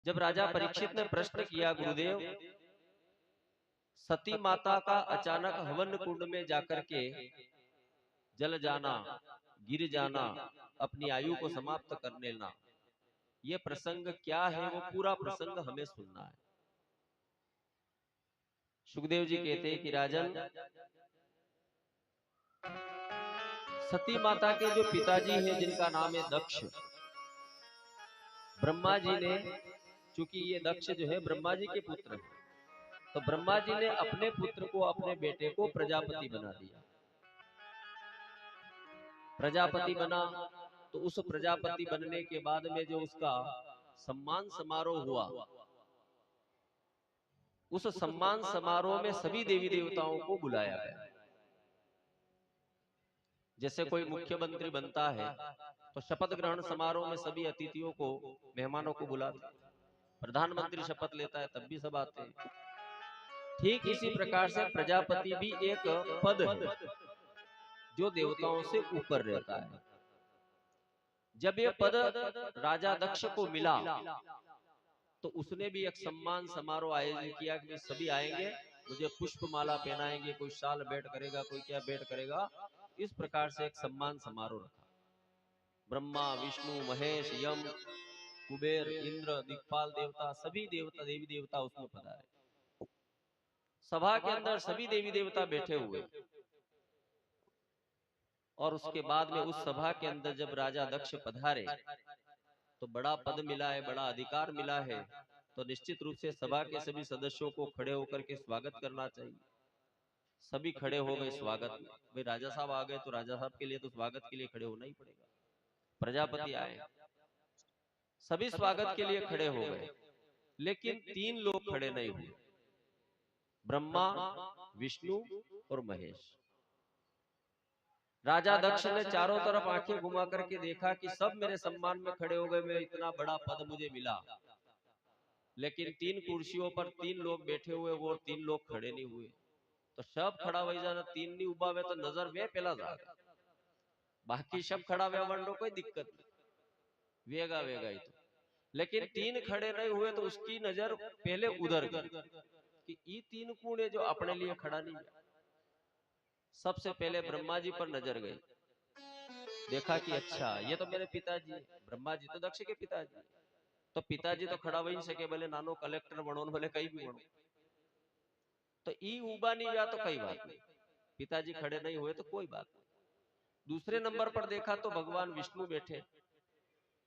जब राजा परीक्षित ने प्रश्न किया, गुरुदेव, सती माता का अचानक हवन कुंड में जाकर के जल जाना, गिर जाना, अपनी आयु को समाप्त कर लेना, ये प्रसंग क्या है? वो पूरा प्रसंग हमें सुनना है। सुखदेव जी कहते हैं कि राजन, सती माता के जो पिताजी हैं, जिनका नाम है दक्ष, ब्रह्मा जी ने, चूंकि ये दक्ष जो है ब्रह्मा जी के पुत्र हैं, तो ब्रह्मा जी ने अपने पुत्र को, अपने बेटे को प्रजापति बना दिया। प्रजापति बना तो उस प्रजापति बनने के बाद में जो उसका सम्मान समारोह हुआ, उस सम्मान समारोह में सभी देवी देवताओं को बुलाया गया। जैसे कोई मुख्यमंत्री बनता है तो शपथ ग्रहण समारोह में सभी अतिथियों को, मेहमानों को बुलाते हैं। प्रधानमंत्री शपथ लेता है तब भी सब आते हैं। ठीक इसी प्रकार से प्रजापति भी एक पद है जो देवताओं से ऊपर रहता है। जब ये पद राजा दक्ष को मिला तो उसने भी एक सम्मान समारोह आयोजित किया कि सभी आएंगे, मुझे पुष्प माला पहनाएंगे, कोई शाल भेंट करेगा, कोई क्या भेंट करेगा। इस प्रकार से एक सम्मान समारोह रखा। ब्रह्मा, विष्णु, महेश, यम, कुबेर, इंद्र, दिक्पाल देवता, सभी देवता, देवी देवता उसमें पधारे। सभा के अंदर सभी देवी देवता बैठे हुए, और उसके बाद में उस सभा के अंदर जब राजा दक्ष पधारे तो बड़ा पद मिला है, बड़ा अधिकार मिला है, तो निश्चित रूप से सभा के सभी सदस्यों को खड़े होकर के स्वागत करना चाहिए। सभी खड़े हो गए स्वागत में। भाई राजा साहब आ गए तो राजा साहब के लिए तो स्वागत के लिए खड़े होना ही पड़ेगा। प्रजापति आए, सभी स्वागत के लिए खड़े हो गए, लेकिन तीन लोग खड़े नहीं हुए, ब्रह्मा, विष्णु और महेश। राजा दक्ष ने चारों तरफ आंखें घुमा करके देखा कि सब मेरे सम्मान में खड़े हो गए, मैं इतना बड़ा पद मुझे मिला, लेकिन तीन कुर्सियों पर तीन लोग बैठे हुए, वो तीन लोग खड़े नहीं हुए। तो सब खड़ा हो जाना, तीन नहीं उबा हुए तो नजर वे पहला जाएगा, बाकी सब खड़ा हुआ वंडो कोई दिक्कत नहीं, वेगा वेगा ही तो। लेकिन तीन खड़े नहीं हुए तो उसकी नजर पहले उधर गई कि ये तीन कौन है जो अपने लिए खड़ा नहीं है। सबसे पहले ब्रह्मा जी पर नजर गई, देखा कि अच्छा ये तो मेरे पिताजी है। ब्रह्मा जी तो दक्ष के पिताजी, तो पिताजी तो खड़ा हो ही सके, भले नानो कलेक्टर बनो, भले कहीं भी बनो, तो ई उबा नहीं जा तो कई बात नहीं, पिताजी खड़े नहीं हुए तो कोई बात नहीं। दूसरे नंबर पर देखा तो भगवान विष्णु बैठे,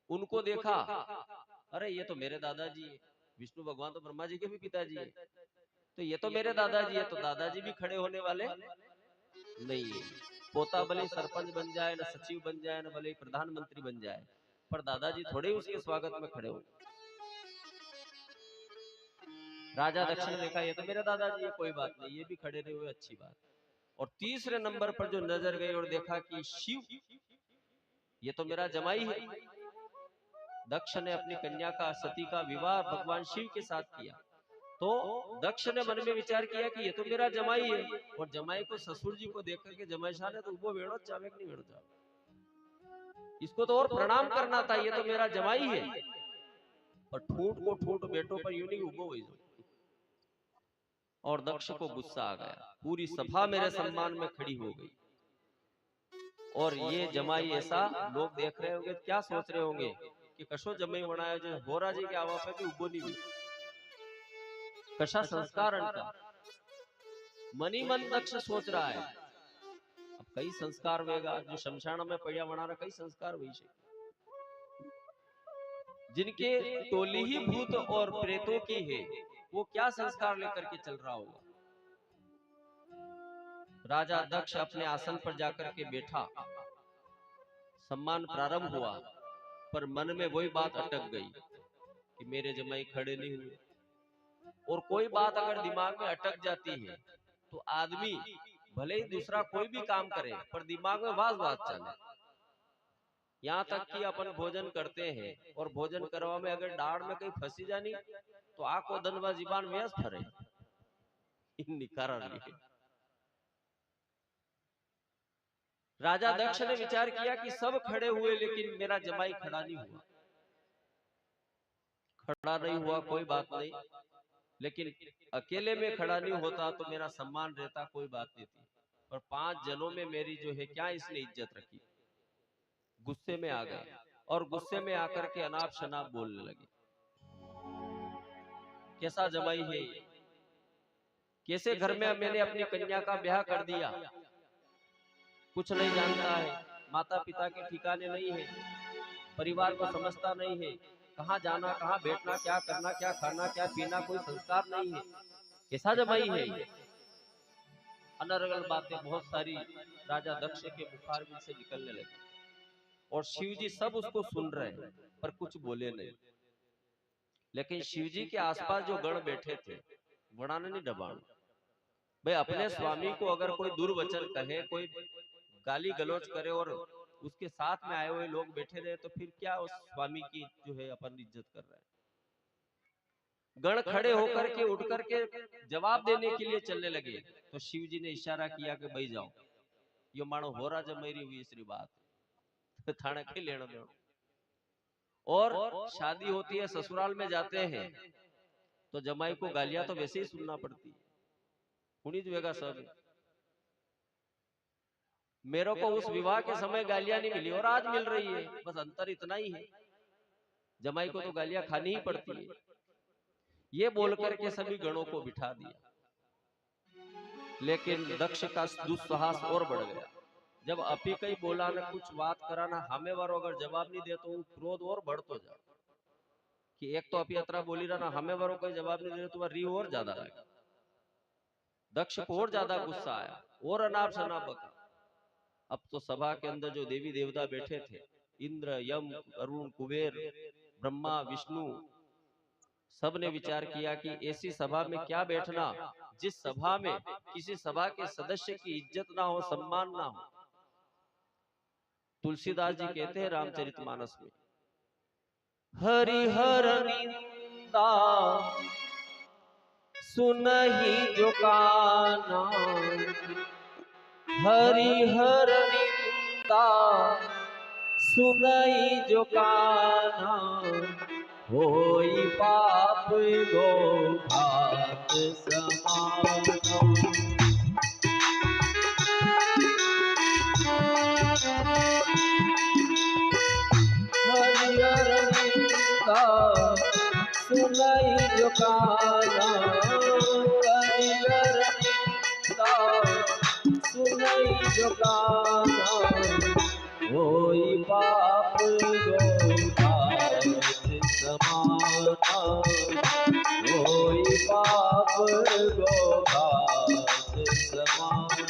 उनको देखा, अरे ये तो मेरे दादाजी है। विष्णु भगवान तो ब्रह्मा जी के भी पिताजी है, तो ये तो मेरे दादाजी है, तो दादाजी भी खड़े होने वाले नहीं है। पोता भले सरपंच बन जाए, ना सचिव बन जाए, ना भले प्रधानमंत्री बन जाए, पर दादाजी थोड़े उसके स्वागत में खड़े हो। राजा दक्ष ने देखा ये तो मेरे दादाजी है, कोई बात नहीं, ये भी खड़े रहे हुए, अच्छी बात। और तीसरे नंबर पर जो नजर गई और देखा कि शिव, ये तो मेरा जमाई है। दक्ष ने अपनी कन्या का, सती का विवाह भगवान शिव के साथ किया, तो दक्ष ने मन में विचार किया कि ये तो मेरा जमाई है। और जमाई को, ससुर जी को देख करके जमाई शाह ने तो वो वेड़ो चावे नहीं वेड़ो चावे, इसको तो और प्रणाम करना था, ये तो मेरा जमाई है। और ठूठ को ठूठ बेटों पर यूं नहीं उबो हुई। और दक्ष को गुस्सा आ गया, पूरी सभा मेरे सम्मान में खड़ी हो गई, और ये जमाई ऐसा, लोग देख रहे होंगे, क्या सोच रहे होंगे कि कशो जमाई बनाया जो होरा जी के आवा पे भी उबो नहीं, कशा संस्कार का मनी मन दक्ष सोच रहा है। अब कई संस्कार वेगा जो शमशान में पड़िया बना रहा, कई संस्कार हुई से, जिनके टोली ही भूत और प्रेतों की है, वो क्या संस्कार लेकर के चल रहा होगा। राजा दक्ष अपने आसन पर जाकर के बैठा, सम्मान प्रारंभ हुआ, पर मन में वही बात अटक गई कि मेरे जमाई खड़े नहीं हुए। और कोई बात अगर दिमाग में अटक जाती है तो आदमी भले ही दूसरा कोई भी काम करे, पर दिमाग में वाज बात चले। यहाँ तक कि अपन भोजन करते हैं और भोजन करवा में अगर दाढ़ में कहीं फंसी जानी तो आंखों दनवा जीबान व्यस्त फरे निकारा लिए। राजा दक्ष ने विचार किया कि सब खड़े हुए लेकिन मेरा जमाई खड़ा नहीं हुआ। खड़ा नहीं हुआ कोई बात नहीं, लेकिन अकेले में खड़ा नहीं होता तो मेरा सम्मान रहता, कोई बात नहीं थी। पर 5 जनों में मेरी जो है क्या इसने इज्जत रखी। गुस्से में आ गए और गुस्से में आकर के अनाप शनाप बोलने लगे। कैसा जमाई है ये, कैसे घर में मैंने अपनी कन्या का ब्याह कर दिया, कुछ नहीं जानता है, माता पिता के ठिकाने नहीं है, परिवार को समझता नहीं है, कहाँ जाना कहाँ बैठना, क्या करना क्या खाना क्या पीना, कोई संस्कार नहीं है, कैसा जमाई है ये। अनर्गल बातें बहुत सारी राजा दक्ष के मुखारबिंद से निकलने लगी और शिवजी सब उसको सुन रहे हैं पर कुछ बोले नहीं। लेकिन शिवजी के आसपास जो गण बैठे थे, वड़ाने नहीं डबाण भाई, अपने स्वामी को अगर कोई दुर्वचन कहे, कोई गाली गलौज करे और उसके साथ में आए हुए लोग बैठे रहे, तो फिर क्या उस स्वामी की जो है अपन इज्जत कर रहे हैं। गण खड़े होकर के उठ करके जवाब देने के लिए चलने लगे, तो शिव जी ने इशारा किया कि भाई जाओ, ये मानो हो रहा जब मेरी हुई इसरी बात थाने के लेना देना। और शादी होती है, ससुराल में जाते हैं तो जमाई को गालियां तो वैसे ही सुनना पड़ती है, सुनी जुएगा सब। मेरे को उस विवाह के समय गालियां नहीं मिली और आज मिल रही है, बस अंतर इतना ही है, जमाई को तो गालियां खानी ही पड़ती है। ये बोलकर के सभी गणों को बिठा दिया, लेकिन दक्ष का दुस्साहस और बढ़ गया। जब अपी कई बोला ना, कुछ बात करा ना, हमें वारो अगर जवाब नहीं दे तो वो क्रोध और बढ़तो जा कि एक तो अपी अतरा बोली रहा ना, हमें वारो कोई जवाब नहीं दे तो री और ज्यादा लगा। दक्ष को और ज्यादा गुस्सा आया और अनाप शनाप बका। अब तो सभा के अंदर जो देवी देवता बैठे थे, इंद्र यम अरुण कुबेर ब्रह्मा विष्णु, सब ने विचार किया कि ऐसी सभा में क्या बैठना जिस सभा में किसी सभा के सदस्य की इज्जत ना हो, सम्मान ना हो। तुलसीदास जी कहते हैं रामचरितमानस में, हरिहर निंदा सुनहि जो काना, हरिहर निंदा सुनहि जो काना, होई पाप गो घात समान। हरिहर निंदा सुनहि जो काना, हरिहर निंदा सुनहि जो काना, होई पाप गो घात समाना, होई पाप गो घात समाना।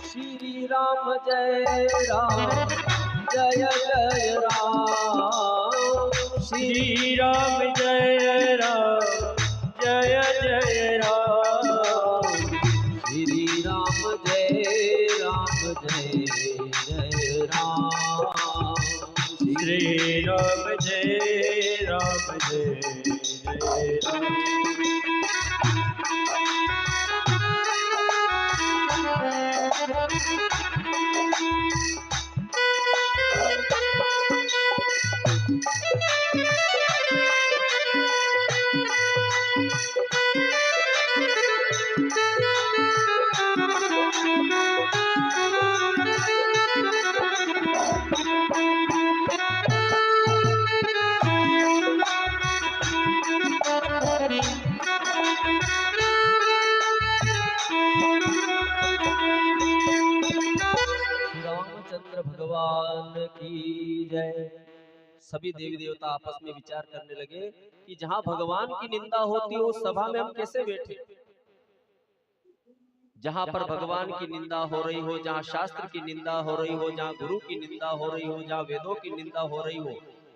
श्री राम जय राम जय जय राम, श्री राम जय राम जय जय राम, श्री राम जय जय राम, श्री राम जय जय राम। रामचंद्र भगवान की जय। सभी देवी देवता आपस में विचार करने लगे कि जहां भगवान की निंदा होती है उस सभा में हम कैसे बैठे। जहां पर भगवान की निंदा हो रही हो, जहां शास्त्र की निंदा हो रही हो, जहां गुरु की निंदा हो रही हो, जहां वेदों की निंदा हो रही हो,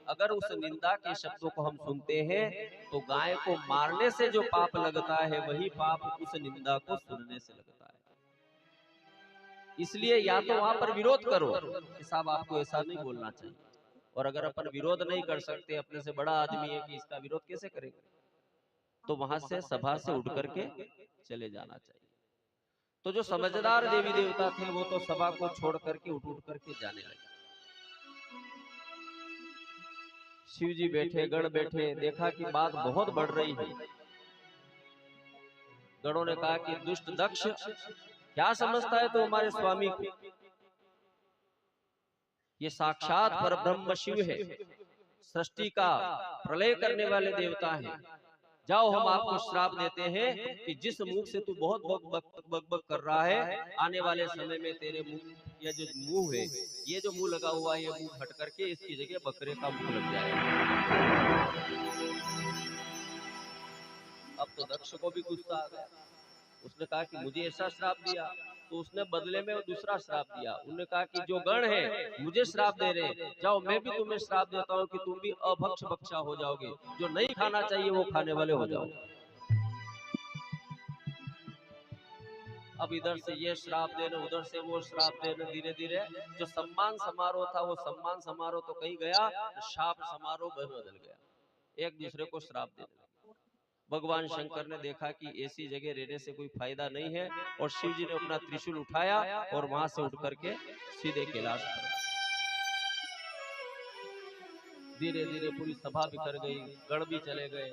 अगर उस निंदा के शब्दों को हम सुनते हैं तो गाय को मारने से जो पाप लगता है वही पाप उस निंदा को सुनने से लगता है। इसलिए या तो वहां पर विरोध करो कि साहब आपको ऐसा नहीं बोलना चाहिए, और अगर अपन विरोध नहीं कर सकते, अपने से बड़ा आदमी है कि इसका विरोध कैसे करेंगे, तो वहां से सभा से उठ करके चले जाना चाहिए। तो जो समझदार देवी देवता थे वो तो सभा को छोड़ करके उठ करके जाने लगे। शिव जी बैठे, गण बैठे, देखा कि बात बहुत बढ़ रही है। गणों ने कहा कि दुष्ट दक्ष क्या समझता है तो हमारे स्वामी को, ये साक्षात परब्रह्म शिव है, सृष्टि का प्रलय करने वाले देवता हैं। जाओ हम आपको श्राप देते हैं कि जिस मुंह से तू बहुत बक कर रहा है, आने वाले समय में तेरे मुंह, ये जो मुंह है, ये जो मुंह लगा हुआ है, ये मुंह हट करके इसकी जगह बकरे का मुंह लग जाएगा। अब तो दक्ष को भी गुस्सा आ गया। उसने कहा कि मुझे ऐसा श्राप दिया, तो उसने बदले में दूसरा श्राप दिया। उन्होंने कहा कि जो गण है मुझे श्राप दे रहे हैं, जाओ मैं भी तुम्हें श्राप देता हूं कि तुम भी अभक्ष भक्षा हो जाओगे, जो नहीं खाना चाहिए वो खाने वाले हो जाओ। अब इधर से ये श्राप देना, उधर से वो श्राप देना, धीरे धीरे जो सम्मान समारोह था वो सम्मान समारोह तो कहीं गया, शाप समारोह बदल गया, एक दूसरे को श्राप देने लगे। भगवान शंकर ने देखा कि ऐसी जगह रहने से कोई फायदा नहीं है, और शिव जी ने अपना त्रिशूल उठाया और वहां से उठ करके सीधे कैलाश पर। धीरे धीरे पूरी सभा बिखर गई, गण भी चले गए,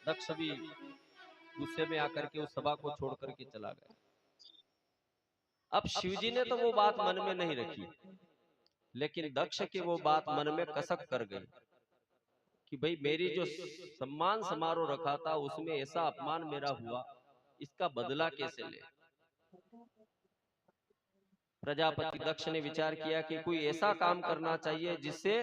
दक्ष भी गुस्से में आकर के उस सभा को छोड़ करके चला गया। अब शिवजी ने तो वो बात मन में नहीं रखी, लेकिन दक्ष की वो बात मन में कसक कर गई कि भाई मेरी जो सम्मान समारोह रखा था उसमें ऐसा अपमान मेरा हुआ, इसका बदला कैसे ले। प्रजापति दक्ष ने विचार किया कि कोई ऐसा काम करना चाहिए जिससे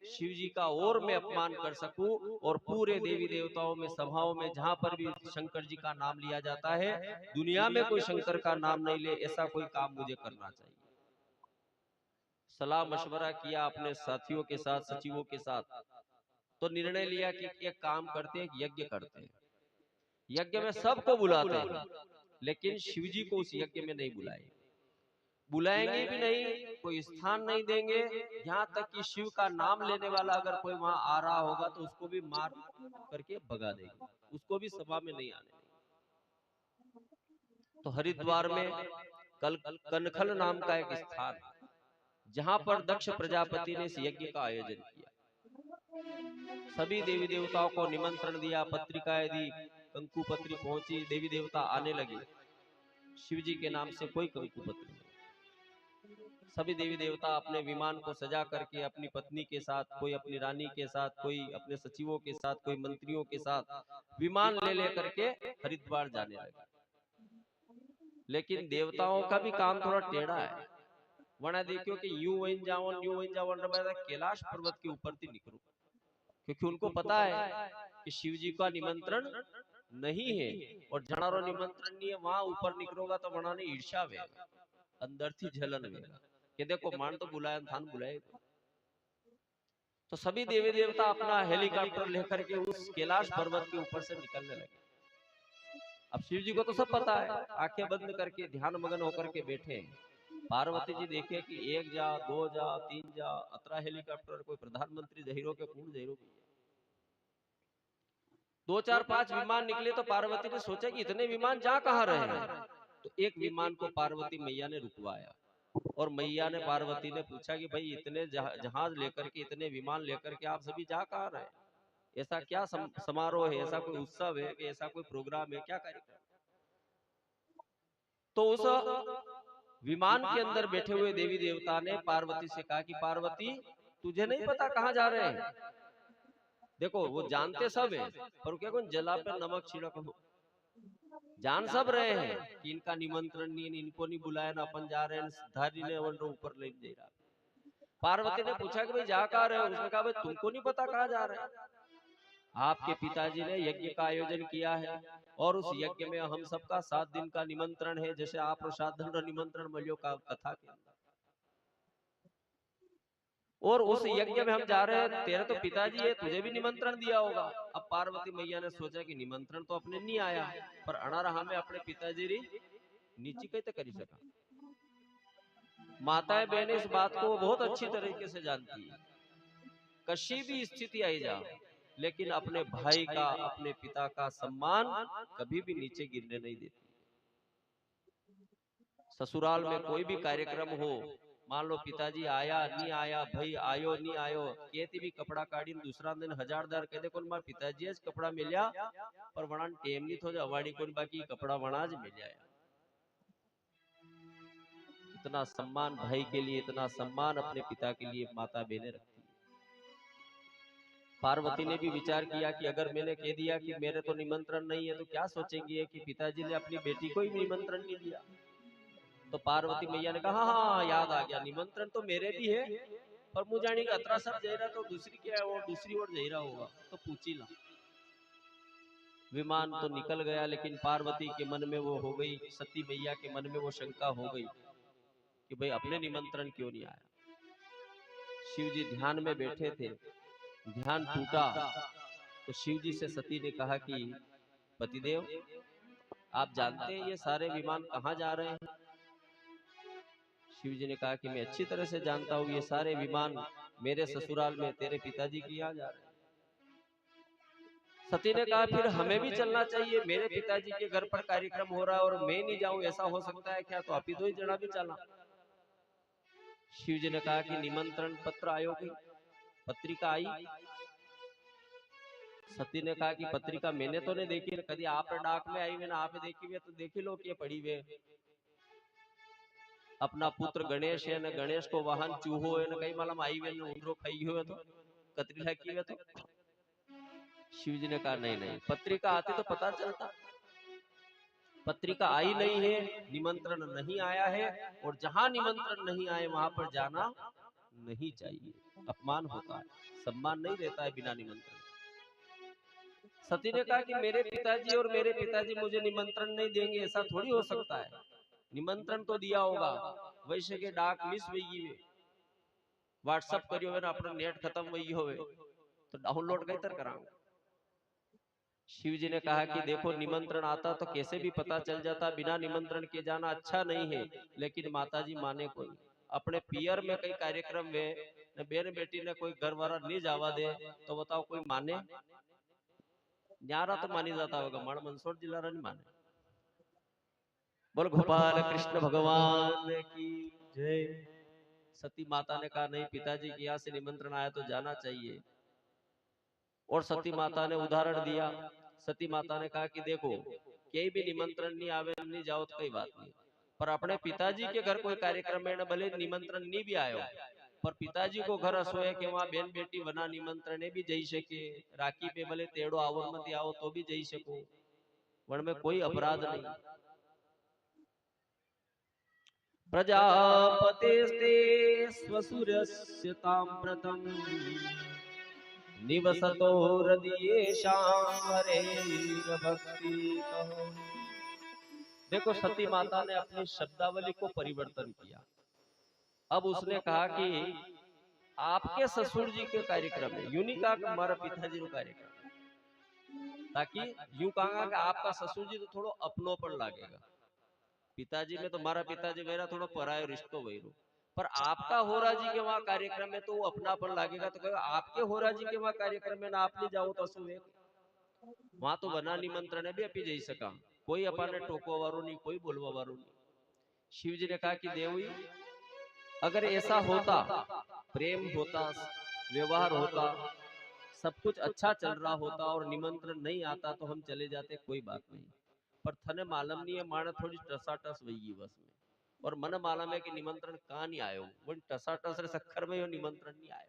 शिव जी का और मैं अपमान कर सकूं, और पूरे देवी देवताओं में सभाओं में जहां पर भी शंकर जी का नाम लिया जाता है, दुनिया में कोई शंकर का नाम नहीं ले, ऐसा कोई काम मुझे करना चाहिए। सलाह मशवरा किया अपने साथियों के साथ, सचिवों के साथ, तो निर्णय लिया कि एक काम करते हैं, यज्ञ करते हैं। यज्ञ में सबको बुलाते हैं, लेकिन शिव जी को उस यज्ञ में नहीं बुलाएंगे, बुलाएंगे भी नहीं, कोई स्थान नहीं देंगे, यहाँ तक कि शिव का नाम लेने वाला अगर कोई वहां आ रहा होगा तो उसको भी मार करके भगा देंगे, उसको भी सभा में नहीं आने देंगे। तो हरिद्वार में कनखल नाम का एक स्थान है, जहां पर दक्ष प्रजापति ने इस यज्ञ का आयोजन किया। सभी देवी देवताओं को निमंत्रण दिया, पत्रिकाएं दी, कंकु पत्री पहुंची, देवी देवता आने लगे। शिव जी के नाम से कोई कंकु पत्री नहीं। सभी देवी देवता अपने विमान को सजा करके अपनी पत्नी के साथ, कोई अपनी रानी के साथ, कोई अपने सचिवों के साथ, कोई मंत्रियों के साथ विमान ले करके हरिद्वार जाने लगे। लेकिन देवताओं का भी काम थोड़ा टेढ़ा है। वना देखियो कि यूं वहीं जाओ कैलाश पर्वत के ऊपर थी निकलो, क्योंकि उनको पता है कि शिव जी का निमंत्रण नहीं है, और जनारो निमंत्रण नहीं है, वहां ऊपर निकलोगा तो वना ने ईर्ष्या वेगा, अंदर थी जलन वेगा कि देखो मान तो बुलाया, थान बुलाए। तो सभी देवी देवता अपना हेलीकॉप्टर लेकर के उस कैलाश पर्वत के ऊपर से निकलने लगे। अब शिव जी को तो सब पता है, आंखें बंद करके ध्यान मगन होकर के बैठे हैं। पार्वती जी देखे कि एक जा, दो जा, तीन जा, अतरा हेलीकॉप्टर, कोई प्रधानमंत्री जहीरों के पूर्ण जहीरों की है। 2 4 5 विमान निकले तो पार्वती ने सोचा कि इतने विमान जा कहां रहे हैं, तो एक विमान को पार्वती मैया ने रुकवाया, और मैया ने पार्वती ने पूछा कि भाई इतने जहाज लेकर के, इतने विमान लेकर के आप सभी जा कहां रहे हैं, ऐसा क्या समारोह है, ऐसा कोई उत्सव है कि ऐसा कोई प्रोग्राम है, क्या कार्यक्रम। तो उस विमान के अंदर बैठे हुए देवी देवता ने पार्वती से कहा कि पार्वती तुझे नहीं पता कहां जा रहे हैं। देखो वो जानते सब है, पर क्या कौन जला पे नमक छिड़क हो, जान सब रहे हैं कि इनका निमंत्रण नहीं, इनको नहीं बुलाया ना, अपन जा रहे हैं, सिद्धार्थी ने ऊपर ले दे रहा। पार्वती ने पूछा कि भाई जा कहां रहे हो, उसने कहा भाई तुमको नहीं पता कहां जा रहे हैं, आपके पिताजी ने यज्ञ का आयोजन किया है, और उस यज्ञ में हम सबका 7 दिन का निमंत्रण है, जैसे आप प्रसाद निमंत्रण मल्यो का कथा के अंदर। और उस यज्ञ में हम जा रहे हैं, तेरे तो पिताजी है, तुझे भी निमंत्रण दिया होगा। अब पार्वती मैया ने सोचा कि निमंत्रण तो अपने नहीं आया, पर अना रहा में अपने पिताजी री नीची कैसे करी सका। माताएं बहनें इस बात को बहुत अच्छी तरीके से जानती है। कशी भी स्थिति आई जा, लेकिन अपने भाई का, अपने पिता का सम्मान कभी भी नीचे गिरने नहीं देती। ससुराल में कोई भी कार्यक्रम हो, मान लो पिताजी आया नहीं आया, भाई आयो नहीं आयो, कहती भी कपड़ा काढ़ी दूसरा दिन 1000 कह दे कोन मार पिताजी कपड़ा मिल्या, पर वणा टेम नहीं थो अवाड़ी कोन बाकी कपड़ा वणा ज मिल्या। इतना सम्मान भाई के लिए, इतना सम्मान अपने पिता के लिए माता बहने रखती है। पार्वती ने भी विचार किया कि अगर मैंने कह दिया कि मेरे तो निमंत्रण नहीं है, तो क्या सोचेंगे कि पिताजी ने अपनी बेटी को ही निमंत्रण नहीं दिया। तो पार्वती मैया ने कहा हाँ याद आ गया, निमंत्रण तो मेरे भी है, पर मुझे जानी कि अतरा सब जई रहा तो दूसरी क्या है, वो दूसरी ओर जई रहा होगा, तो पूछी ला। विमान तो निकल गया, लेकिन पार्वती के मन में वो हो गई, सती मैया के मन में वो शंका हो गई कि भाई अपने निमंत्रण क्यों नहीं आया। शिव जी ध्यान में बैठे थे, ध्यान टूटा तो शिव जी से सती ने कहा कि पतिदेव, आप जानते हैं ये सारे विमान कहाँ जा रहे हैं। शिव जी ने कहा कि मैं अच्छी तरह से जानता हूं, ये सारे विमान मेरे ससुराल में तेरे पिताजी के यहाँ जा रहे हैं। सती ने कहा फिर हमें भी चलना चाहिए, मेरे पिताजी के घर पर कार्यक्रम हो रहा है और मैं नहीं जाऊं, ऐसा हो सकता है क्या, तो आप ही दो ही जना भी चला। शिव जी ने कहा कि निमंत्रण पत्र आयो की पत्रिका आई। सती ने कहा कि पत्रिका मैंने तो नहीं देखी, कभी आप डाक में आई, मैंने आप देखी हुई तो देखी लो कि पड़ी हुए अपना पुत्र गणेश है न, गणेश को वाहन चूहो है न, कई मालूम आई हुए उंदरो खाई हुए तो कतरी लगी हुए तो। शिव जी ने कहा नहीं नहीं, पत्रिका आती तो पता चलता, पत्रिका आई नहीं है, निमंत्रण नहीं आया है, और जहां निमंत्रण नहीं आए वहां पर जाना नहीं चाहिए, अपमान होता है, सम्मान नहीं रहता है बिना निमंत्रण। सती ने कहा कि मेरे पिताजी और मेरे पिताजी मुझे निमंत्रण नहीं देंगे, ऐसा थोड़ी हो सकता है, निमंत्रण तो दिया होगा, वैसे के डाक मिस वही व्हाट्सएप करियो ना, अपना नेट खत्म वही होवे तो डाउनलोड कई तर कराऊंगा। शिव जी ने कहा कि देखो निमंत्रण आता तो कैसे भी पता चल जाता, बिना निमंत्रण के जाना अच्छा नहीं है, लेकिन माताजी माने कोई अपने पियर में कई कार्यक्रम में बेन बेटी ने कोई घर वाला नहीं जावा दे, तो बताओ कोई माने, न्यारा तो मानी जाता होगा, मण मंदसौर जिला नहीं माने। बोल गोपाल कृष्ण भगवान की जय। सती माता ने कहा नहीं, पिताजी के यहाँ से निमंत्रण आया तो जाना चाहिए, और सती माता ने उदाहरण दिया। सती माता ने कहा कि देखो कहीं भी निमंत्रण नहीं आवे नहीं जाओ तो कोई बात नहीं, पर अपने पिताजी के घर कोई कार्यक्रम में भले निमंत्रण नहीं भी आयो, पर पिताजी को घर असो है कि वहां बेन बेटी बना निमंत्रण भी जई सके, राखी पे भले तेड़ो आवो मत आओ तो भी जई सको, वन में कोई अपराध नहीं। प्रजापतेस्ते स्वसुरस्य ताम्रतम् निवसतो हृदयेषां हरेर्भक्तितः। देखो सती माता ने अपनी शब्दावली को परिवर्तन किया। अब उसने कहा कि आपके ससुर जी के कार्यक्रम में, यूं नहीं कहा कि हमारा पिताजी का कार्यक्रम, ताकि यूं कहा कि आपका ससुर जी तो थोड़ा अपनोपन लागेगा, पिताजी में तो हमारा पिताजी मेरा थोड़ा परायो रिश्तो वही, पर आपका होरा जी के वहां कार्यक्रम में तो वो अपनापन लागेगा, तो कहो आपके होरा जी के वहां कार्यक्रम में ना आप नहीं जाओ तो असु वहां तो बना निमंत्रण है भी अपी जई सका, कोई अपने टोको वारो नहीं, कोई बोलवा वारो नहीं। शिव जी ने कहा कि देवी अगर ऐसा होता, प्रेम होता, व्यवहार होता, सब कुछ अच्छा चल रहा होता और निमंत्रण नहीं आता तो हम चले जाते, कोई बात नहीं, पर थने मालूम नहीं है माने थोड़ी टसाटस वही बस में, और मन मालूम है कि निमंत्रण कहाँ नहीं आयो, वो टसाटस रे सखर में निमंत्रण नहीं आया।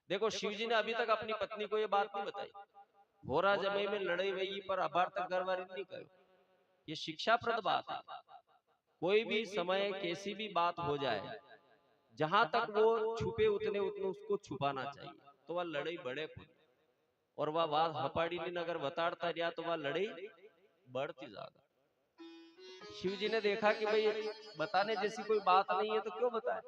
देखो शिव जी ने अभी तक अपनी पत्नी को ये बात नहीं बताई, होरा जमे में लड़ाई वही पर अबार तक घरवारी नहीं कहो, ये शिक्षाप्रद बात है। कोई भी समय कैसी भी बात हो जाए, जहां तक वो छुपे उतने उतने उसको छुपाना चाहिए, तो वह लड़ाई बढ़े खुद, और वह बात हपाड़ी नगर बताड़ता रहा तो वह लड़ाई बढ़ती ज्यादा। शिव जी ने देखा कि भाई बताने जैसी कोई बात नहीं है तो क्यों बताए।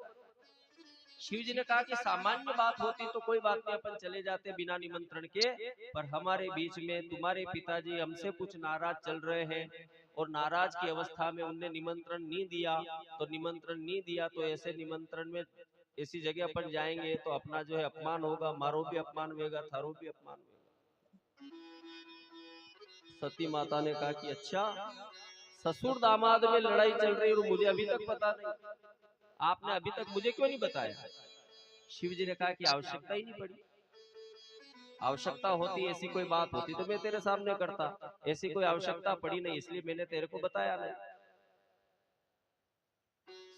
शिव जी ने कहा कि सामान्य बात होती तो कोई बात नहीं, अपन चले जाते बिना निमंत्रण के, पर हमारे बीच में तुम्हारे पिताजी हमसे कुछ नाराज चल रहे हैं और नाराज की अवस्था में उनने निमंत्रण नहीं दिया, तो निमंत्रण नहीं दिया तो ऐसे निमंत्रण में ऐसी जगह अपन जाएंगे तो अपना जो है अपमान होगा, मारो भी अपमान होगा, थारो भी अपमान होगा। सती माता ने कहा कि अच्छा, ससुर दामाद में लड़ाई चल रही है और मुझे अभी तक पता नहीं, आपने अभी तक मुझे क्यों नहीं बताया? शिव जी ने कहा कि आवश्यकता ही नहीं पड़ी, आवश्यकता होती ऐसी कोई बात होती तो मैं तेरे सामने करता, ऐसी कोई आवश्यकता पड़ी नहीं इसलिए मैंने तेरे को बताया नहीं।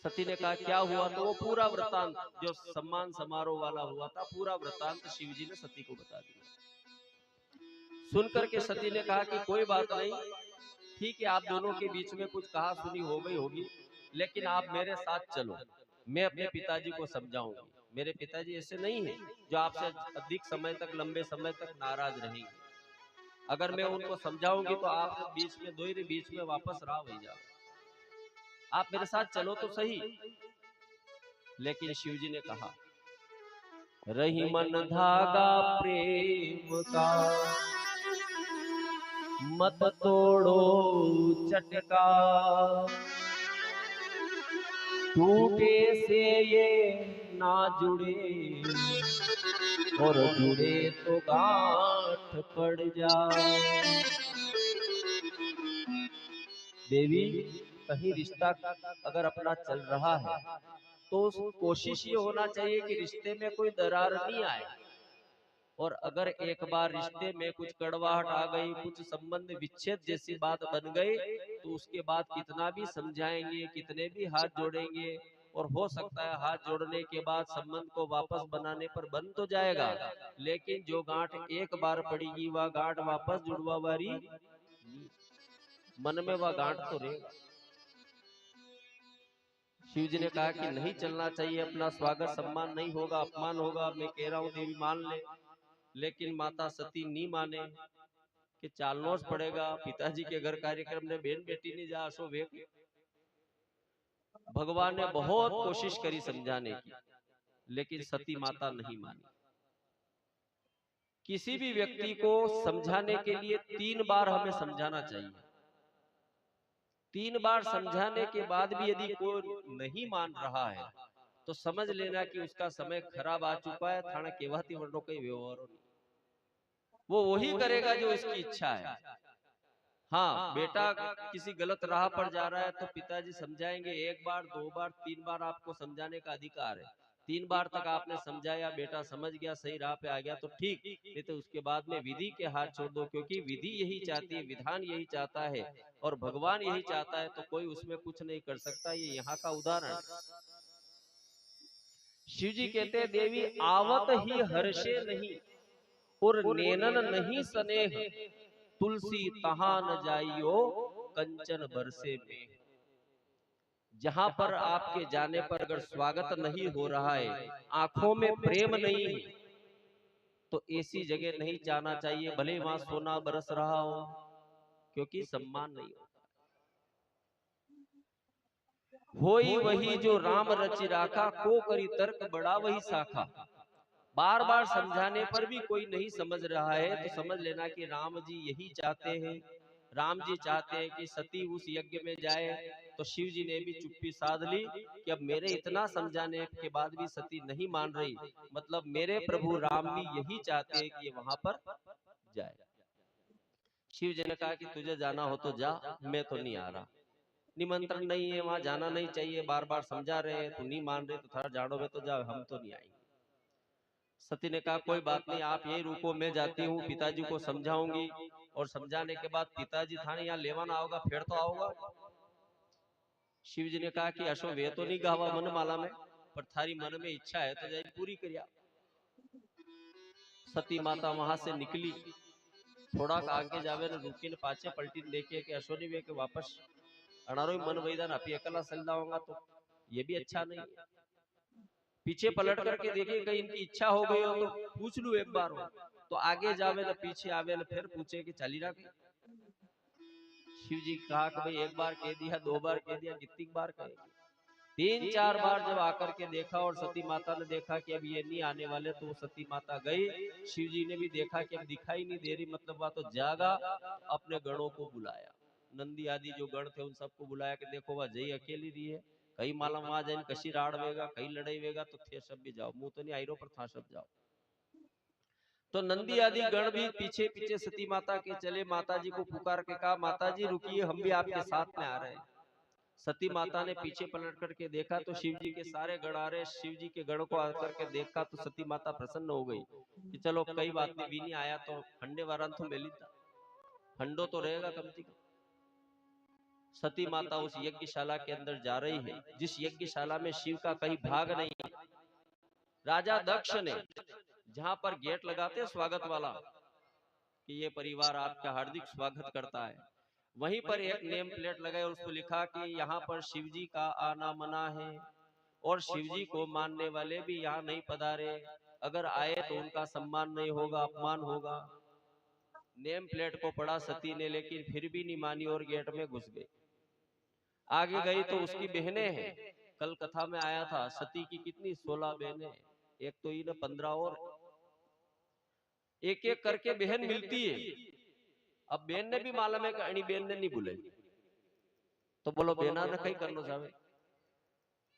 सती ने कहा क्या हुआ? तो वो पूरा वृतांत जो सम्मान समारोह वाला हुआ था, पूरा वृतांत शिव जी ने सती को बता दिया। सुनकर के सती ने कहा कि कोई बात नहीं, ठीक है, आप दोनों के बीच में कुछ कहा सुनी हो गई होगी, लेकिन आप मेरे साथ चलो, मैं अपने पिताजी को समझाऊंगी। मेरे पिताजी ऐसे नहीं है जो आपसे अधिक समय तक, लंबे समय तक नाराज रहेंगे। अगर मैं उनको समझाऊंगी तो आप बीच में, दो ही बीच में वापस राह हो जाओ, आप मेरे साथ चलो तो सही। लेकिन शिव जी ने कहा, रही मन धागा प्रेम का, मत तोड़ो चटका, टूटे से ये ना जुड़े और जुड़े तो गांठ पड़ जाए। देवी, कहीं रिश्ता अगर अपना चल रहा है तो कोशिश ये होना चाहिए कि रिश्ते में कोई दरार नहीं आए, और अगर एक बार रिश्ते में कुछ कड़वाहट आ गई, कुछ संबंध विच्छेद जैसी बात बन गई, तो उसके बाद कितना भी समझाएंगे, कितने भी हाथ जोड़ेंगे, और हो सकता है हाथ जोड़ने के बाद संबंध को वापस बनाने पर बन तो जाएगा, लेकिन जो गांठ एक बार पड़ेगी वह गांठ वापस जुड़वा वाली मन में वह गांठ तो रहेगा। शिव जी ने कहा कि नहीं चलना चाहिए, अपना स्वागत सम्मान नहीं होगा, अपमान होगा, मैं कह रहा हूं देवी मान ले। लेकिन माता सती नहीं माने कि चालना पड़ेगा, पिताजी के घर कार्यक्रम ने बेन बेटी नहीं जा सो वे। भगवान ने बहुत कोशिश करी समझाने की, लेकिन सती माता नहीं मानी। किसी भी व्यक्ति को समझाने के लिए 3 बार हमें समझाना चाहिए। 3 बार समझाने के बाद भी यदि कोई नहीं मान रहा है तो समझ लेना कि उसका समय खराब आ चुका है, थाना केवती वर्णों के व्यवहार वो वही करेगा जो उसकी इच्छा है। हाँ, बेटा किसी गलत राह पर जा रहा है तो पिताजी समझाएंगे, 1 बार 2 बार 3 बार आपको समझाने का अधिकार है। 3 बार तक आपने समझाया, बेटा समझ गया, सही राह पे आ गया तो ठीक, नहीं तो उसके बाद में विधि के हाथ छोड़ दो, क्योंकि विधि यही चाहती है, विधान यही चाहता है और भगवान यही चाहता है, तो कोई उसमें कुछ नहीं कर सकता। ये यहाँ का उदाहरण। शिव जी कहते हैं, देवी आवत ही हर्षे नहीं और नेनन नहीं स्नेह, तुलसी तहां न जाइयो कंचन बरसे में। जहां पर आपके जाने पर अगर स्वागत नहीं हो रहा है, आंखों में प्रेम नहीं है, तो ऐसी जगह नहीं जाना चाहिए, भले वहां सोना बरस रहा हो, क्योंकि सम्मान नहीं होता। होई वही जो राम रचि राखा, को करी तर्क बड़ा वही शाखा। बार बार समझाने पर भी कोई नहीं समझ रहा है तो समझ लेना कि राम जी यही चाहते हैं। राम जी चाहते हैं कि सती उस यज्ञ में जाए, तो शिव जी ने भी चुप्पी साध ली कि अब मेरे इतना समझाने के बाद भी सती नहीं मान रही, मतलब मेरे प्रभु राम भी यही चाहते हैं कि ये वहां पर जाए। शिव जी ने कहा कि तुझे जाना हो तो जा, मैं तो नहीं आ रहा, निमंत्रण नहीं है, वहां जाना नहीं चाहिए, बार बार समझा रहे हैं, तू नहीं मान रहे तो थारा जाड़ो में तो जा, हम तो नहीं आएंगे। सती ने कहा कोई बात नहीं, आप यही रुको, मैं जाती हूँ, पिताजी को समझाऊंगी, और समझाने के बाद पिताजी थाने यहाँ लेवाना आओगा, फिर तो आओगा। शिव जी ने कहा कि अशो वे तो नहीं गावा मन माला में, पर थारी मन में इच्छा है तो जाए पूरी करिया। सती माता वहां से निकली, थोड़ा आगे जावे ने रुकी ने पाछे पलटी देखे कि अशोनी वे के वापस अनारो मन वैदान अपी अकेला चल जाऊंगा, तो ये भी अच्छा नहीं है। पीछे पलट करके देखे कहीं इनकी इच्छा हो गई हो तो पूछ लू एक बार हो, तो आगे जावे न पीछे आवे न फिर पूछे कि चली रहा। शिव जी कहा कि भाई एक बार कह दिया, 2 बार कह दिया, कितनी बार कहेगी। तीन चार बार जब आकर के देखा और सती माता ने देखा कि अब ये नहीं आने वाले, तो सती माता गई। शिव जी ने भी देखा कि अब दिखाई नहीं दे रही, मतलब वह तो जागा, अपने गणों को बुलाया, नंदी आदि जो गण थे उन सबको बुलाया कि देखो वह जई अकेली रही है, कई मालम वहां जाइन कशी राड़ वेगा, कई लड़ाई वेगा, तो थे सब भी जाओ, मुंह तो नहीं आयरो पर था सब जाओ। तो नंदी आदि गण भी पीछे पीछे सती माता के चले, माता जी को पुकार के कहा माता जी रुकिए, हम भी आपके साथ में आ रहे हैं। सती माता ने पीछे पलट करके देखा तो शिव जी के सारे गण आ रहे, शिव जी के गण को आकर के देखा तो सती माता प्रसन्न हो गई कि चलो कई बात नहीं, बीनी आया तो फंडे वारन तो मिली था, फंडो तो रहेगा कम से कम। सती माता उस यज्ञशाला के अंदर जा रही है, जिस यज्ञशाला में शिव का कहीं भाग नहीं है। राजा दक्ष ने जहां पर गेट लगाते स्वागत वाला कि ये परिवार आपका हार्दिक स्वागत करता है, वहीं पर एक नेम प्लेट लगाए और उसको लिखा कि यहाँ पर शिव जी का आना मना है और शिव जी को मानने वाले भी यहाँ नहीं पधारे, अगर आए तो उनका सम्मान नहीं होगा, अपमान होगा। नेम प्लेट को पढ़ा सती ने, लेकिन फिर भी नहीं मानी और गेट में घुस गई। आगे गई तो उसकी बहनें हैं, कल कथा में आया था सती की कितनी 16 बहनें, एक तो इन 15 और एक एक करके बहन मिलती है। अब बहन ने भी मालूम है कि अणी बहन ने नहीं बुले, तो बोलो बेना ने कई करनो जावे,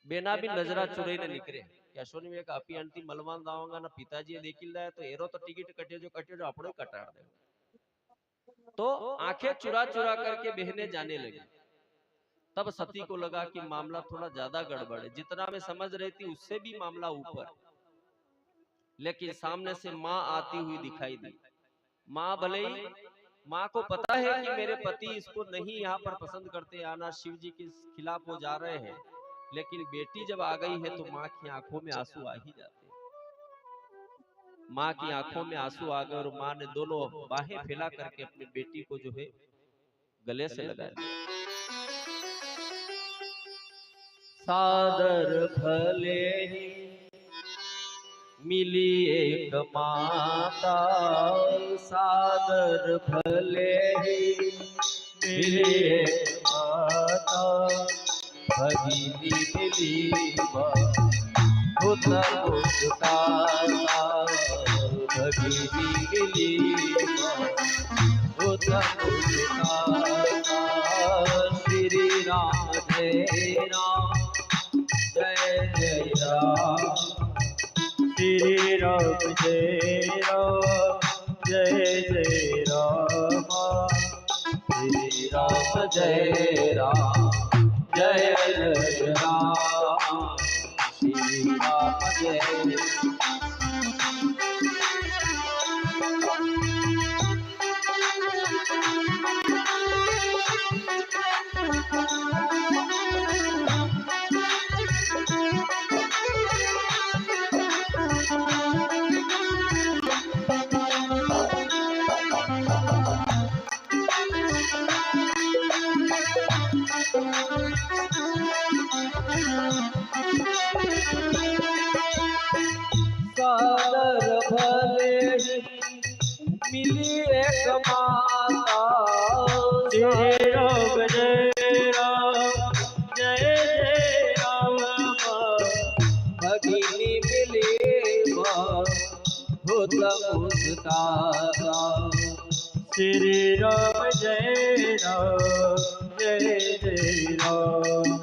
बेना भी नजरा चुराई ने निकरे कि अश्वनी में कापी अंती मलवान दावांगा ना पिताजी देखिल रहा है तो एरो तो टिकट कटे जो अपने कटाड़ दे। तो आंखें चुरा चुरा करके बहने जाने लगी। तब सती को लगा कि मामला थोड़ा ज्यादा गड़बड़ है, जितना मैं समझ रही थी उससे भी मामला ऊपर। लेकिन सामने से माँ आती हुई दिखाई दी। माँ भले ही, माँ को पता है कि मेरे पति इसको नहीं यहाँ पर पसंद करते, आना शिव जी के खिलाफ वो जा रहे हैं, लेकिन बेटी जब आ गई है तो माँ की आंखों में आंसू आ ही जाते हैं। माँ की आंखों में आंसू आ गए और माँ ने दोनों बाहें फैला करके अपनी बेटी को जो है गले से लगा लिया। सादर भले ही मिली एक माता, सादर भले ही मिली एक माता, भगिनी मिली भगिनी मिली श्री राम जय राम जय जय राम, श्री राम जय राम जय जय राम, श्री राम जय राम जय जय राम, श्री राम जय। सादर भले मिली एक माता, जय राम जय राम जय जय राम, भगिनी मिली भूत मुस्तारा, श्री राम जय राम जय जय राम,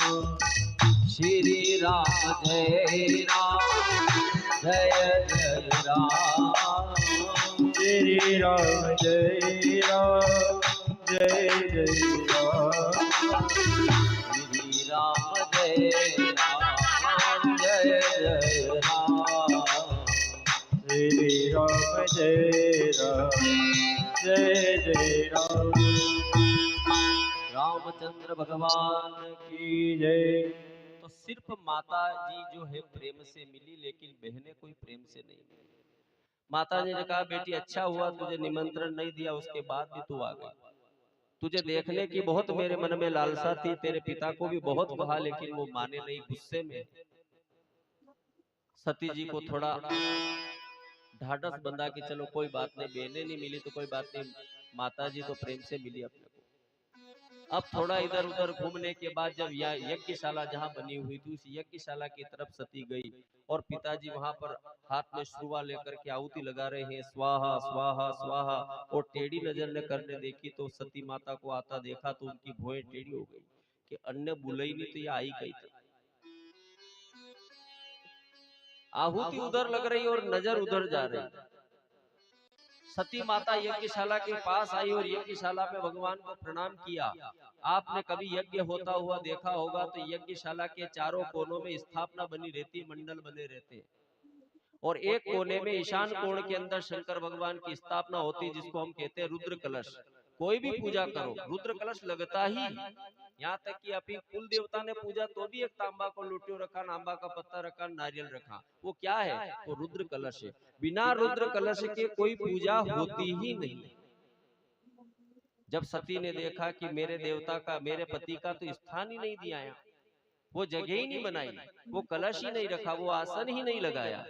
श्री राम जय राम जय जय राम, श्री राम जय राम जय जय राम, श्री राम जय राम जय जय राम, श्री राम जय राम जय जय राम। रामचंद्र भगवान की जय। तो सिर्फ माता जी जो है प्रेम से मिली, लेकिन बहनें कोई प्रेम से नहीं मिली। माता जी ने कहा बेटी अच्छा हुआ तुझे निमंत्रण नहीं दिया, उसके बाद भी तू आ गई, तुझे देखने की बहुत मेरे मन में लालसा थी, तेरे पिता को भी बहुत कहा लेकिन वो माने नहीं, गुस्से में सती जी को थोड़ा ढाढ़स बंधा कि चलो कोई बात नहीं, बहनें नहीं मिली तो कोई बात नहीं, माता जी तो प्रेम से मिली अपने को। अब थोड़ा इधर उधर घूमने के बाद जब यह यज्ञशाला जहाँ बनी हुई थी उस यज्ञशाला की तरफ सती गई और पिताजी वहां पर हाथ में श्रुवा लेकर के आहुति लगा रहे हैं, स्वाहा स्वाहा स्वाहा। और टेढ़ी नजर ने करने देखी तो सती माता को आता देखा तो उनकी भौएं टेढ़ी हो गई कि अन्य बुलई नहीं तो ये आई कहीं तक। आहुति उधर लग रही और नजर उधर जा रही। सती माता यज्ञशाला के पास आई और यज्ञशाला में भगवान को प्रणाम किया। आपने कभी यज्ञ होता हुआ देखा होगा तो यज्ञशाला के चारों कोनों में स्थापना बनी रहती, मंडल बने रहते, और एक कोने में ईशान कोण के अंदर शंकर भगवान की स्थापना होती जिसको हम कहते हैं रुद्र कलश। कोई भी पूजा करो रुद्र कलश लगता ही। यहाँ तक कि अभी कुल देवता ने पूजा तो भी एक तांबा को लोटियो रखा, नांबा का पत्ता रखा, नारियल रखा। वो क्या है? वो रुद्र कलश है। बिना रुद्र कलश के कोई पूजा होती ही नहीं। जब सती ने देखा कि मेरे देवता का, मेरे पति का तो स्थान ही नहीं दिया, वो जगह ही नहीं बनाई, वो कलश ही नहीं रखा, वो आसन ही नहीं लगाया।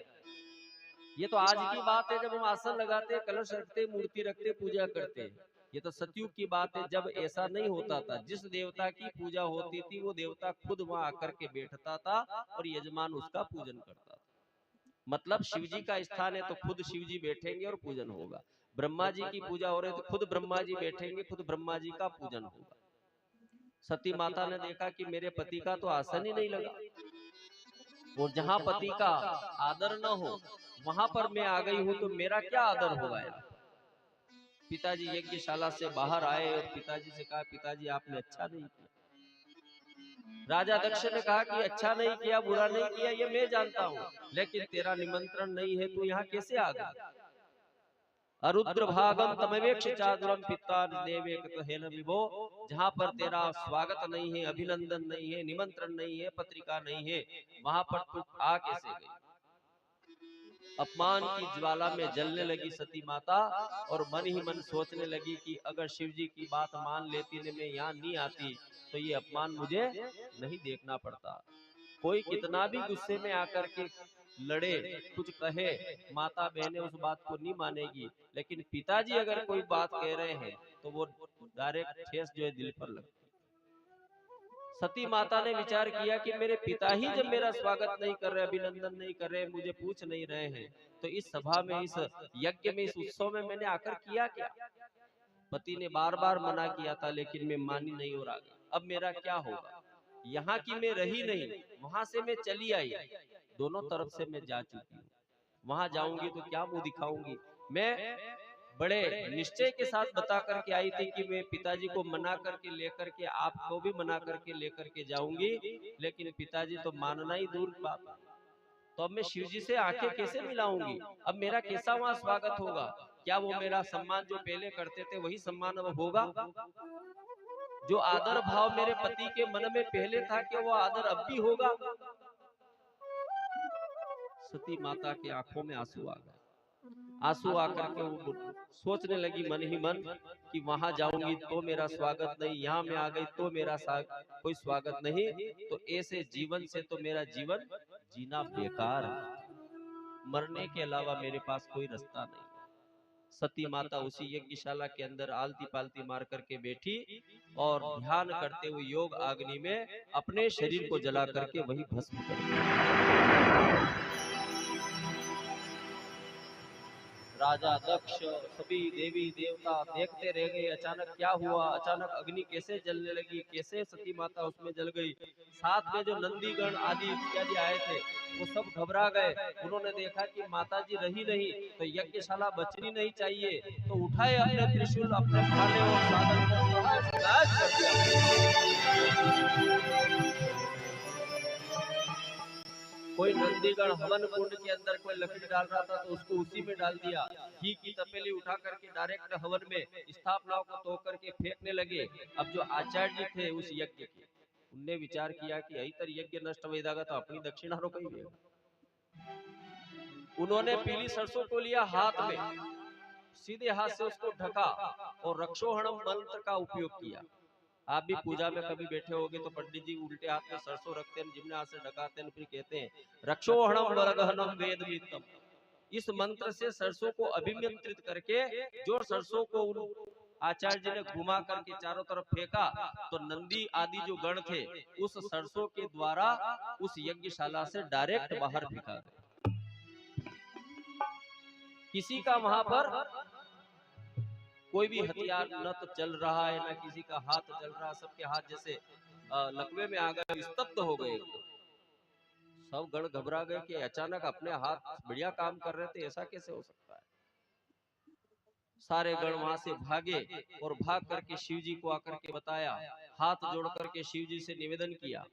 ये तो आज की बात है जब हम आसन लगाते, कलश रखते, मूर्ति रखते, पूजा करते। ये तो सतयुग की बात है जब ऐसा नहीं होता था। जिस देवता की पूजा होती थी वो देवता खुद वहां आकर के बैठता था और यजमान उसका पूजन करता था। मतलब शिव जी का स्थान है तो खुद शिव जी बैठेंगे और पूजन होगा। ब्रह्मा जी की पूजा हो रही है तो खुद ब्रह्मा जी बैठेंगे, खुद ब्रह्मा जी का पूजन होगा। सती माता ने देखा कि मेरे पति का तो आसन ही नहीं लगा, और जहां पति का आदर न हो वहां पर मैं आ गई हूं तो मेरा क्या आदर होगा यार। पिताजी यज्ञशाला से बाहर आए और पिताजी से कहा, पिताजी आपने अच्छा नहीं किया। राजा दक्ष ने कहा कि अच्छा नहीं किया, बुरा नहीं किया, ये मैं जानता हूँ, लेकिन तेरा निमंत्रण नहीं है, तू यहाँ कैसे आ गया? अरुद्र भागम तमवेक्ष चादुरम पिता देवेक हेन विभो। जहाँ पर तेरा स्वागत नहीं है, अभिनंदन नहीं है, निमंत्रण नहीं है, पत्रिका नहीं है, वहां पर तू आ कैसे गई? अपमान की ज्वाला में जलने लगी सती माता और मन ही मन सोचने लगी कि अगर शिव जी की बात मान लेती ने मैं यहाँ नहीं आती तो ये अपमान मुझे नहीं देखना पड़ता। कोई कितना भी गुस्से में आकर के लड़े, कुछ कहे, माता बहनें उस बात को नहीं मानेगी, लेकिन पिताजी अगर कोई बात कह रहे हैं तो वो डायरेक्ट ठेस जो है दिल पर लगती। सती माता ने विचार किया कि मेरे पिता ही जब मेरा स्वागत नहीं कर रहे, अभिनंदन नहीं कर रहे, मुझे पूछ नहीं रहे हैं, तो इस सभा में, इस यज्ञ में, इस उत्सव में मैंने आकर किया क्या? पति ने बार बार मना किया था लेकिन मैं मानी नहीं और आ गई। अब मेरा क्या होगा? यहाँ की मैं रही नहीं, वहां से मैं चली आई, दोनों तरफ से मैं जा चुकी हूँ। वहां जाऊंगी तो क्या मुंह दिखाऊंगी? मैं बड़े निश्चय के साथ बता करके आई थी कि मैं पिताजी को मना करके लेकर के, आपको भी मना करके लेकर के जाऊंगी, लेकिन पिताजी तो मानना ही दूर की बात। तो अब मैं शिव जी से आंखें कैसे मिलाऊंगी? अब मेरा कैसा वहां स्वागत होगा? क्या वो मेरा सम्मान जो पहले करते थे वही सम्मान अब होगा? जो आदर भाव मेरे पति के मन में पहले था, कि वो आदर अब भी होगा? सती माता की आंखों में आंसू आ गए। आंसू आकर के वो सोचने लगी मन ही मन कि वहां जाऊंगी तो मेरा स्वागत नहीं, यहाँ में आ गई तो मेरा कोई स्वागत नहीं, तो ऐसे जीवन से तो मेरा जीवन जीना बेकार है, मरने के अलावा मेरे पास कोई रास्ता नहीं। सती माता उसी यज्ञशाला के अंदर आलती पालती मार करके बैठी और ध्यान करते हुए योग अग्नि में अपने शरीर को जला करके वही भस्म कर दिया। राजा दक्ष, सभी देवी देवता देखते रह गए। अचानक क्या हुआ? अचानक अग्नि कैसे जलने लगी, कैसे सती माता उसमें जल गई? साथ में जो नंदीगण आदि इत्यादि आए थे वो सब घबरा गए। उन्होंने देखा कि माता जी रही नहीं तो यज्ञशाला बचनी नहीं चाहिए, तो उठाए अपने त्रिशूल, अपने भाले और साधन कर कोई नंदीगण हवन कुंड के अंदर कोई लकड़ी डाल रहा था तो उसको उसी में डाल दिया। घी की तपेली उठा करके डायरेक्ट हवन में स्थापनाओं को तोड़ करके फेंकने लगे। अब जो आचार्य जी थे उस यज्ञ के, उनने विचार किया कि अतर यज्ञ नष्ट हो जाएगा तो अपनी दक्षिणा रोकेंगे। उन्होंने पीली सरसों को लिया हाथ में, सीधे हाथ से उसको ढका और रक्षोहणम मंत्र का उपयोग किया। आप भी पूजा में कभी बैठे होगे तो पंडित जी उल्टे हाथ में सरसों रखते हैं, जिम्ने हाथ से ढकाते हैं, फिर कहते हैं रक्षोहणम वरगहनम वेदवित्तम। इस मंत्र से सरसों को अभिमंत्रित करके जो सरसों को आचार्य जी ने घुमा करके चारों तरफ फेंका तो नंदी आदि जो गण थे उस सरसों के द्वारा उस यज्ञशाला से डायरेक्ट बाहर फेंका गया। किसी का वहां पर कोई भी हथियार न तो चल रहा है, न किसी का हाथ चल रहा, सबके हाथ जैसे लकवे में आ गए, स्तब्ध हो गए। सब गण घबरा गए कि अचानक अपने हाथ बढ़िया काम कर रहे थे, ऐसा कैसे हो सकता है। सारे गण वहां से भागे और भाग करके शिव जी को आकर के बताया, हाथ जोड़ करके शिव जी से निवेदन किया,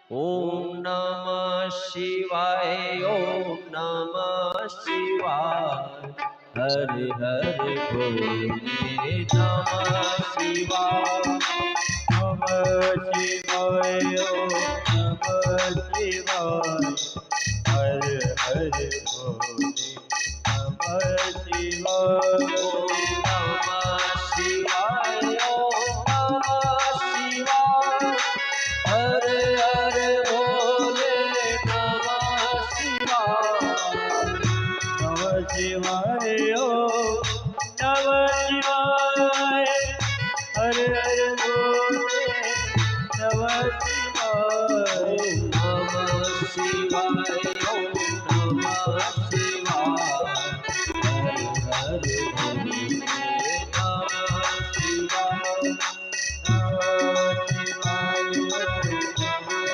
ओम नमः शिवाय, ओम नमः शिवाय, हरे हरे बोले नमः शिवाय, नमः शिवाय, ओम नमः शिवाय, हरे हरे बोले नमः शिवाय, ओम नमः शिवाय, ओम नमः शिवाय, हरे हरे बोले नमः शिवाय, नमः शिवाय, ओम नमः शिवाय, हरे हरे बोले नमः शिवाय, नमः शिवाय, ओम नमः शिवाय, हरे हरे बोले नमः शिवाय, नमः शिवाय, हरे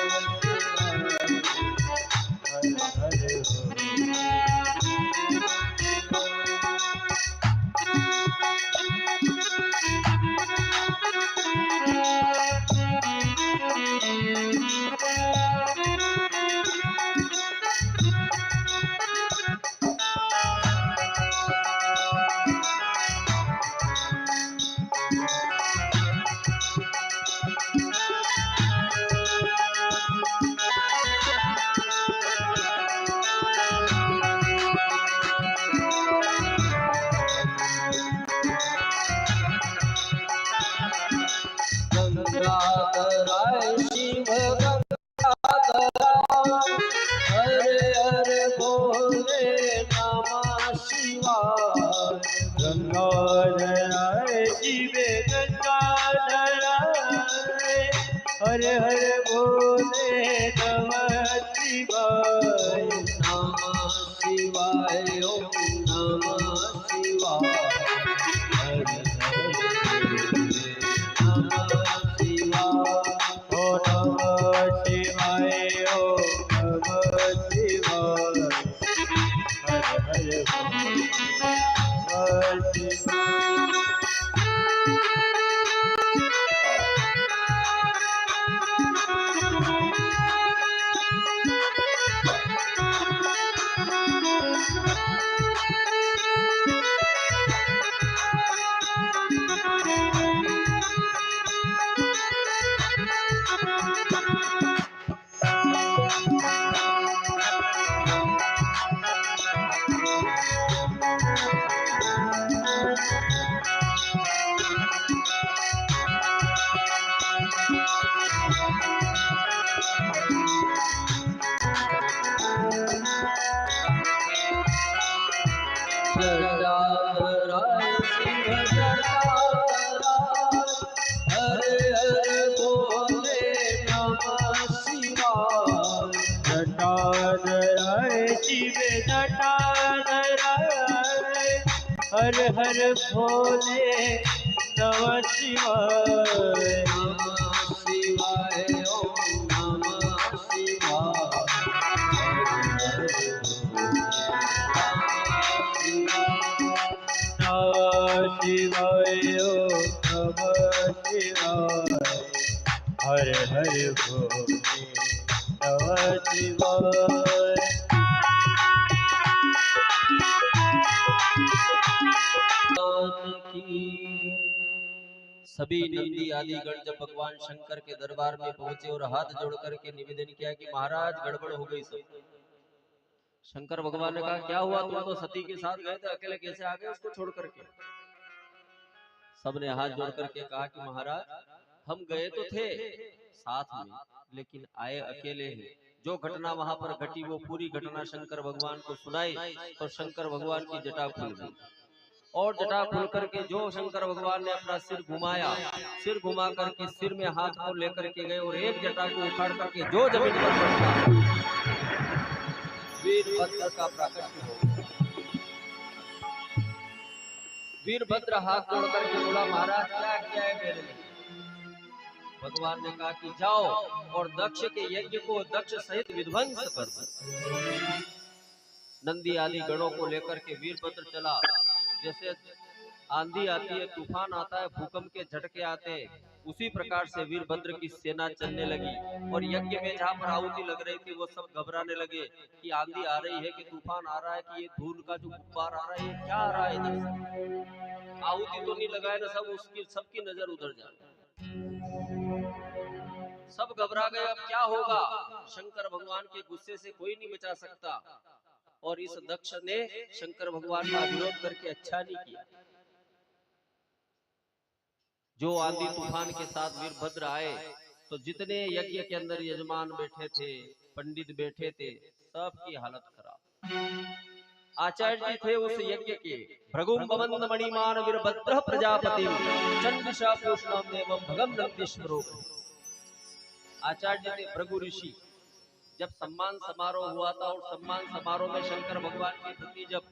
गंगाधराय शिव गंगाधराय, हरे हरे बोले नमः शिवाय, गंगाधराय शिव गंगाधराय, हरे हरे बोले नमः शिवाय, नमः शिवाय, ओम नमः शिवाय, हरे हरे बोले नमः शिवाय, ओ नमः शिवाय, ओम नमः शिवाय, हरे हरे बोले नमः शिवाय। जटाधराय शिव जटाधराय, हरे हरे बोले नमः शिवाय, जटाधराय शिव जटाधराय, हरे हरे बोले नमः शिवाय, नमः शिवाय, ओम नमः शिवाय, हरे हरे नमः शिवाय, ओम नमः शिवाय, हरे हरे बोले नमः शिवाय। सभी नंदी आदि गण जब भगवान शंकर के दरबार में पहुंचे और हाथ जोड़ करके निवेदन किया कि महाराज गड़बड़ हो गई सब। शंकर भगवान ने कहा क्या हुआ, तुम तो सती के साथ गए थे, अकेले कैसे आ गए उसको छोड़ करके। सबने हाथ जोड़ करके कहा कि महाराज हम गए तो थे साथ में, लेकिन आए अकेले हैं, जो घटना वहां पर घटी वो पूरी घटना शंकर भगवान को सुनाई, तो शंकर भगवान की जटा खुल गई। और जटा खुल करके जो शंकर भगवान ने अपना सिर घुमाया, सिर घुमा करके सिर में हाथ को लेकर के गए और एक जटा को उखाड़ करके जो जमीन पर पड़ता, वीरभद्र का प्राकट्य हो गया। वीरभद्र हाथ जोड़ करके बोला, महाराज क्या किया है मेरे लिए? भगवान ने कहा कि जाओ और दक्ष के यज्ञ को दक्ष सहित विध्वंस कर दो। नंदी आदि गणों को लेकर के वीरभद्र चला। जैसे आंधी आती है, तूफान आता है, भूकंप के झटके आते हैं, उसी प्रकार से वीरभद्र की सेना चलने लगी। और यज्ञ में जहां पर आहुति लग रही थी वो सब घबराने लगे कि आंधी आ रही है, कि तूफान आ रहा है, कि ये धूल का जो गुब्बार आ रहा है, ये क्या आ रहा है इधर से? आहुति तो नहीं लगाए ना, सब उसकी सबकी नजर उधर जा रही, सब घबरा गए। अब क्या होगा? शंकर भगवान के गुस्से से कोई नहीं बचा सकता। और इस दक्ष ने शंकर भगवान का विरोध करके अच्छा नहीं किया। जो आंधी तूफान के साथ वीरभद्र आए, तो जितने यज्ञ के अंदर यजमान बैठे थे, पंडित बैठे थे, सबकी हालत खराब। आचार्य जी थे उस यज्ञ के, भृगुंबमंद मणिमान वीरभद्र प्रजापति चंद्रशा पूषणम देवम भगम नंदीश्वरो। आचार्य थे भृगु ऋषि। जब सम्मान समारोह हुआ था और सम्मान समारोह में शंकर भगवान के प्रति जब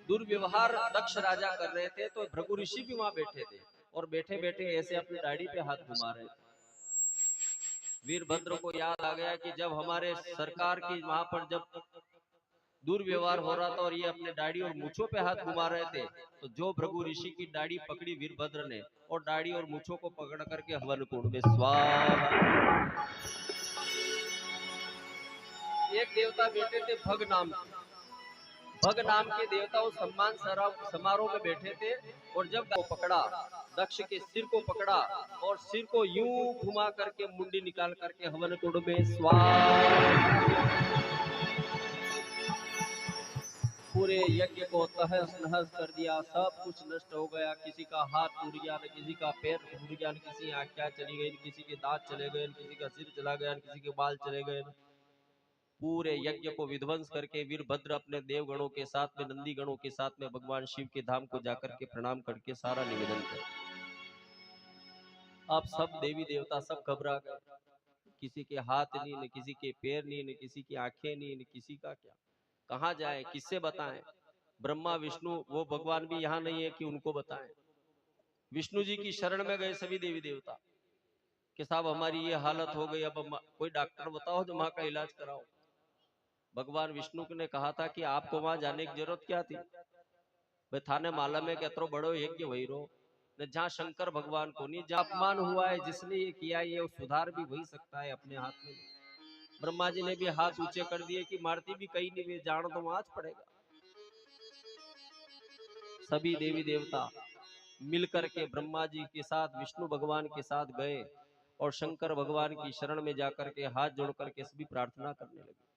दुर्व्यवहार दक्ष राजा कर रहे थे, तो भृगु ऋषि भी वहां बैठे थे और बैठे बैठे ऐसे अपनी दाढ़ी पे हाथ घुमा रहे थे। वीरभद्र को याद आ गया कि जब हमारे सरकार की वहां पर जब दुर्व्यवहार हो रहा था और ये अपने दाढ़ी और मूछों पे हाथ घुमा रहे थे, तो जो भृगु ऋषि की दाढ़ी पकड़ी वीरभद्र ने और दाढ़ी और मूछों को पकड़ करके हवन कुंड में स्वाहा। एक देवता बैठे थे भग नाम के, भग नाम के देवता उस सम्मान समारोह में बैठे थे। और जब वो पकड़ा, दक्ष के सिर को पकड़ा और सिर को यूं घुमा करके मुंडी निकाल करके हवन कुंड में स्वाहा, पूरे यज्ञ को तहस नहस कर दिया। सब कुछ नष्ट हो गया। किसी का हाथ टूट गया, न किसी का पैर टूट गया, न किसी आंखें चली गई, किसी के दांत चले गए, किसी का सिर चला गया, किसी के बाल चले गए। पूरे यज्ञ को विध्वंस करके वीरभद्र अपने देवगणों के साथ में, नंदी गणों के साथ में भगवान शिव के धाम को जाकर के प्रणाम करके सारा निवेदन कर। अब सब देवी देवता सब घबरा गए। किसी के हाथ नहीं, न किसी के पैर नहीं, न किसी की आंखें नहीं, न किसी का क्या, कहाँ जाए, किससे बताएं? ब्रह्मा विष्णु वो भगवान भी यहाँ नहीं है कि उनको बताएं। विष्णु जी की शरण में गए सभी देवी देवता कि साहब हमारी ये हालत हो गई, अब कोई डॉक्टर बताओ जो माँ का इलाज कराओ। भगवान विष्णु ने कहा था कि आपको वहां जाने की जरूरत क्या थी? भाई थाने माला में कहते बड़ो यज्ञ वही रो, जहाँ शंकर भगवान को नहीं, जहाँ अपमान हुआ है, जिसने ये किया ये सुधार भी वही सकता है अपने हाथ में। ब्रह्मा जी ने भी हाथ ऊंचे कर दिए कि मारती भी कहीं नहीं, वे जान तो आज पड़ेगा। सभी देवी देवता मिलकर के ब्रह्मा जी के साथ विष्णु भगवान के साथ गए और शंकर भगवान की शरण में जाकर के हाथ जोड़ करके सभी प्रार्थना करने लगे।